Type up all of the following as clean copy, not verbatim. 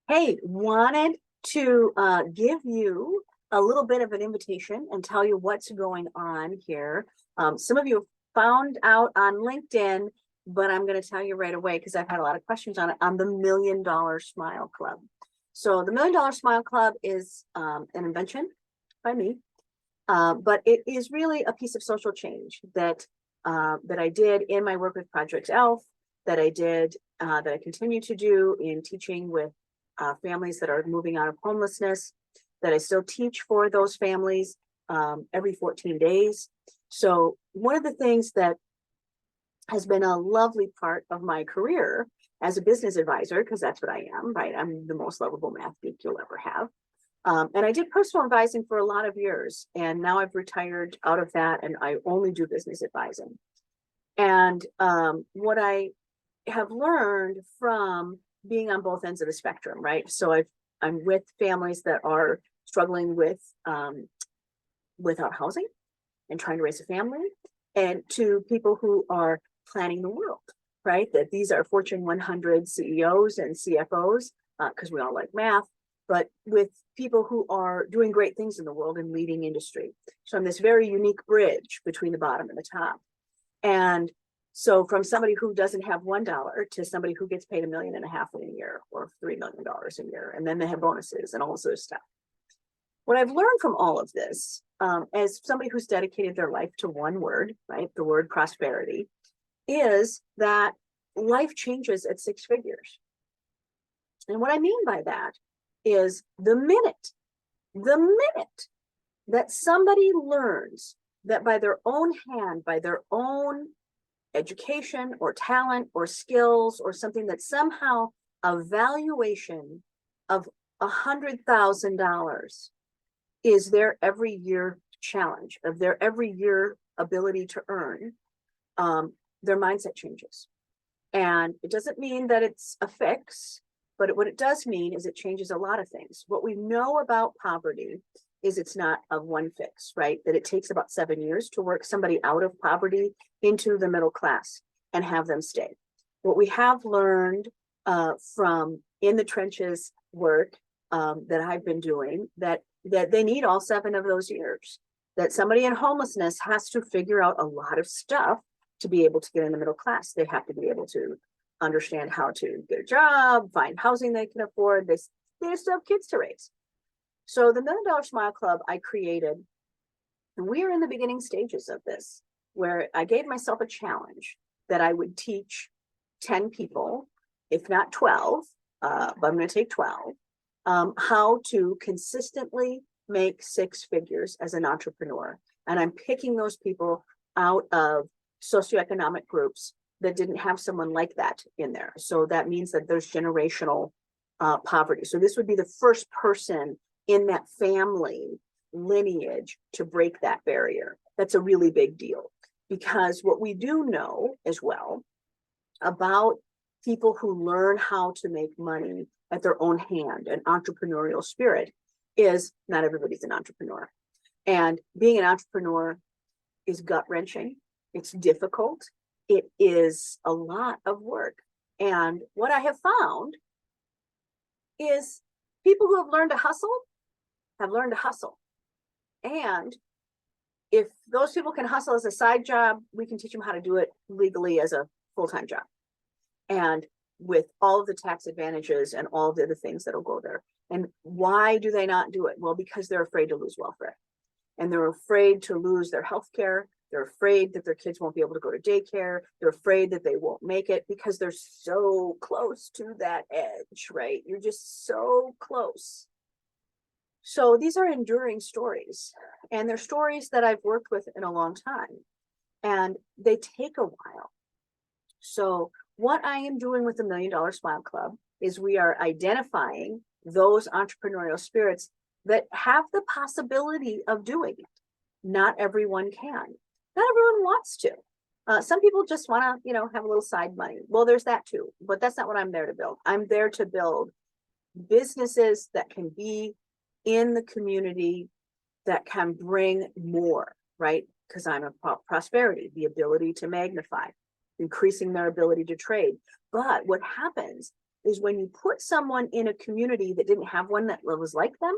Hey, wanted to give you a little bit of an invitation and tell you what's going on here. Some of you have found out on LinkedIn, but I'm going to tell you right away because I've had a lot of questions on it on the $1,000,000 Smile Club. So the $1,000,000 Smile Club is an invention by me, but it is really a piece of social change that I did in my work with Project Elf, that I continue to do in teaching with families that are moving out of homelessness, that I still teach for those families every 14 days. So one of the things that has been a lovely part of my career as a business advisor, because that's what I am, right? I'm the most lovable math geek you'll ever have. And I did personal advising for a lot of years, and now I've retired out of that, and I only do business advising. And what I have learned from being on both ends of the spectrum, right? So I'm with families that are struggling with without housing and trying to raise a family, and to people who are planning the world, right? That these are Fortune 100 CEOs and CFOs, because we all like math, but with people who are doing great things in the world and leading industry. So I'm this very unique bridge between the bottom and the top. And so from somebody who doesn't have $1 to somebody who gets paid $1.5 million a year or $3 million a year, and then they have bonuses and all this other stuff. What I've learned from all of this, as somebody who's dedicated their life to one word, right, the word prosperity, is that life changes at six figures. And what I mean by that is the minute that somebody learns that by their own hand, by their own education or talent or skills or something, that somehow a valuation of $100,000 is their every year challenge, of their every year ability to earn, their mindset changes. And it doesn't mean that it's a fix, but what it does mean is it changes a lot of things. What we know about poverty is it's not a one fix, right? That it takes about 7 years to work somebody out of poverty into the middle class and have them stay. What we have learned from in the trenches work that I've been doing, that they need all 7 of those years. That somebody in homelessness has to figure out a lot of stuff to be able to get in the middle class. They have to be able to understand how to get a job, find housing they can afford. They still have kids to raise. So the $1,000,000 Smile Club I created, and we are in the beginning stages of this, where I gave myself a challenge that I would teach 10 people, if not 12, but I'm going to take 12, how to consistently make 6 figures as an entrepreneur. And I'm picking those people out of socioeconomic groups that didn't have someone like that in there. So that means that there's generational poverty. So this would be the first person in that family lineage to break that barrier. That's a really big deal, because what we do know as well about people who learn how to make money at their own hand, an entrepreneurial spirit, is not everybody's an entrepreneur. And being an entrepreneur is gut-wrenching. It's difficult. It is a lot of work. And what I have found is people who have learned to hustle have learned to hustle. And if those people can hustle as a side job, we can teach them how to do it legally as a full-time job. And with all of the tax advantages and all of the other things that'll go there. And why do they not do it? Well, because they're afraid to lose welfare. And they're afraid to lose their health care. They're afraid that their kids won't be able to go to daycare. They're afraid that they won't make it because they're so close to that edge, right? You're just so close. So these are enduring stories, and they're stories that I've worked with in a long time, and they take a while. So what I am doing with the $1,000,000 Smile Club is we are identifying those entrepreneurial spirits that have the possibility of doing it. Not everyone can. Not everyone wants to. Some people just want to, have a little side money. Well, there's that too, but that's not what I'm there to build. I'm there to build businesses that can be in the community, that can bring more, right? Because I'm about prosperity, the ability to magnify, increasing their ability to trade. But what happens is when you put someone in a community that didn't have one that was like them,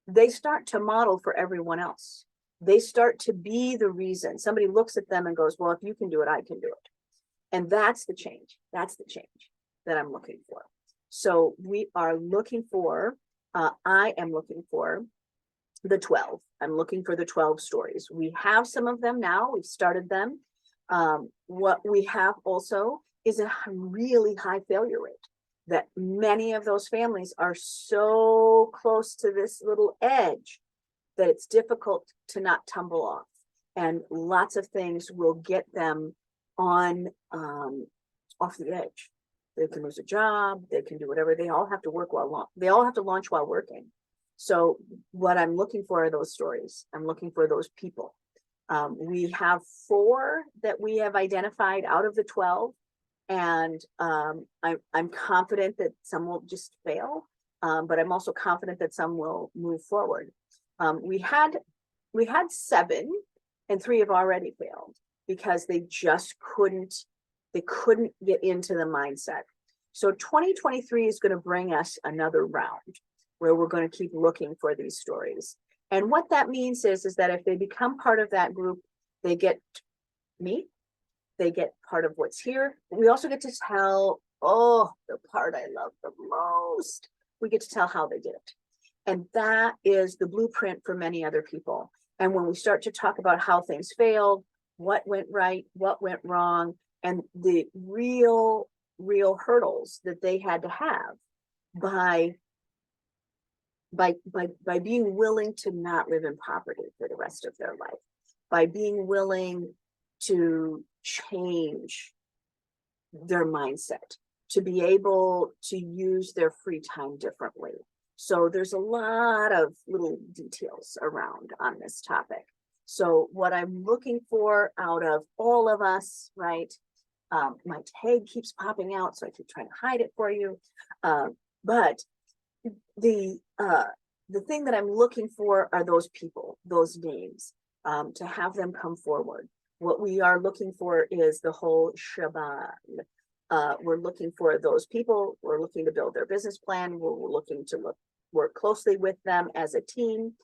they start to model for everyone else. They start to be the reason. Somebody looks at them and goes, well, if you can do it, I can do it. And that's the change. That's the change that I'm looking for. So we are looking for, I am looking for the 12. I'm looking for the 12 stories. We have some of them now. We've started them. What we have also is a really high failure rate, that many of those families are so close to this little edge that it's difficult to not tumble off. And lots of things will get them on off the edge. They can lose a job, they can do whatever. They all have to work they all have to launch while working. So what I'm looking for are those stories. I'm looking for those people. We have 4 that we have identified out of the 12. And I'm confident that some will just fail, but I'm also confident that some will move forward. We had 7, and 3 have already failed because they just couldn't get into the mindset. So 2023 is going to bring us another round where we're going to keep looking for these stories. And what that means is that if they become part of that group, they get me. They get part of what's here. We also get to tell, the part I love the most, we get to tell how they did it. And that is the blueprint for many other people. And when we start to talk about how things failed, what went right, what went wrong, and the real hurdles that they had to have by being willing to not live in poverty for the rest of their life, by being willing to change their mindset, to be able to use their free time differently. So there's a lot of little details around on this topic. So what I'm looking for out of all of us, right? My tag keeps popping out, so I keep trying to hide it for you. But the thing that I'm looking for are those people, those names, to have them come forward. What we are looking for is the whole shebang. We're looking for those people. We're looking to build their business plan. We're looking to work closely with them as a team,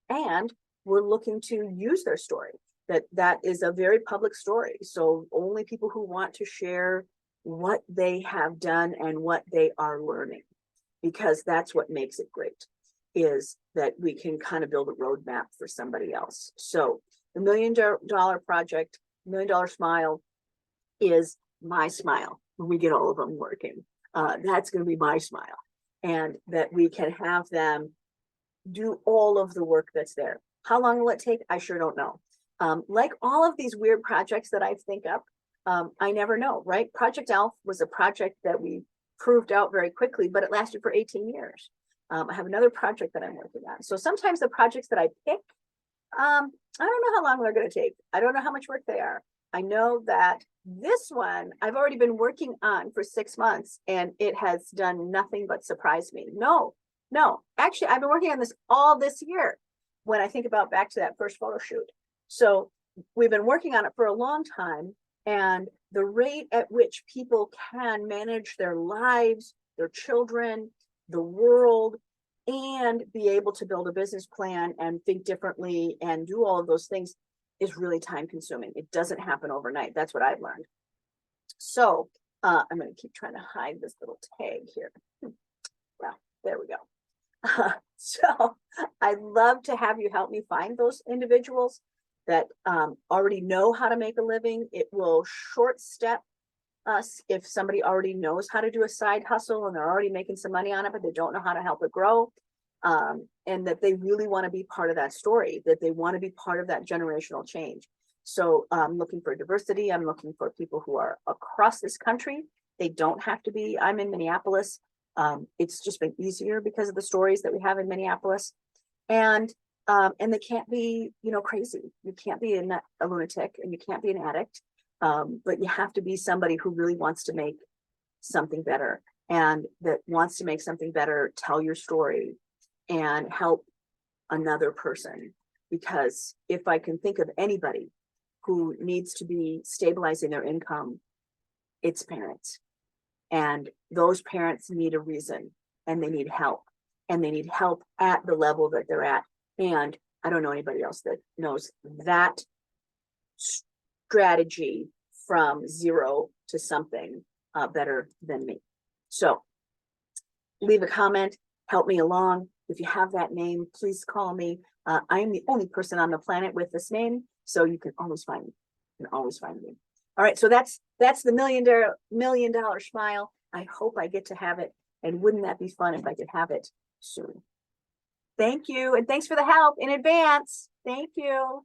and we're looking to use their story. That is a very public story. So only people who want to share what they have done and what they are learning, because that's what makes it great, is that we can kind of build a roadmap for somebody else. So the $1 Million Project, $1 Million Smile, is my smile when we get all of them working. That's going to be my smile, and that we can have them do all of the work that's there. How long will it take? I sure don't know. Like all of these weird projects that I think up, I never know, right? Project ELF was a project that we proved out very quickly, but it lasted for 18 years. I have another project that I'm working on. So sometimes the projects that I pick, I don't know how long they're going to take. I don't know how much work they are. I know that this one I've already been working on for 6 months, and it has done nothing but surprise me. No, actually, I've been working on this all this year when I think about back to that first photo shoot. So we've been working on it for a long time, and the rate at which people can manage their lives, their children, the world, and be able to build a business plan and think differently and do all of those things is really time consuming. It doesn't happen overnight. That's what I've learned. So I'm going to keep trying to hide this little tag here. Well, there we go. So I'd love to have you help me find those individuals that already know how to make a living. It will short step us if somebody already knows how to do a side hustle and they're already making some money on it, but they don't know how to help it grow. And that they really want to be part of that story, that they want to be part of that generational change. So I'm looking for diversity. I'm looking for people who are across this country. They don't have to be. I'm in Minneapolis. It's just been easier because of the stories that we have in Minneapolis. And they can't be, crazy. You can't be a lunatic, and you can't be an addict. But you have to be somebody who really wants to make something better, and that wants to make something better, tell your story and help another person. Because if I can think of anybody who needs to be stabilizing their income, it's parents. And those parents need a reason, and they need help, and they need help at the level that they're at. And I don't know anybody else that knows that strategy from zero to something better than me. So leave a comment, help me along. If you have that name, please call me. I am the only person on the planet with this name, so you can always find me. You can always find me. All right, so that's the million dollar smile. I hope I get to have it, and wouldn't that be fun if I could have it soon? Thank you, and thanks for the help in advance. Thank you.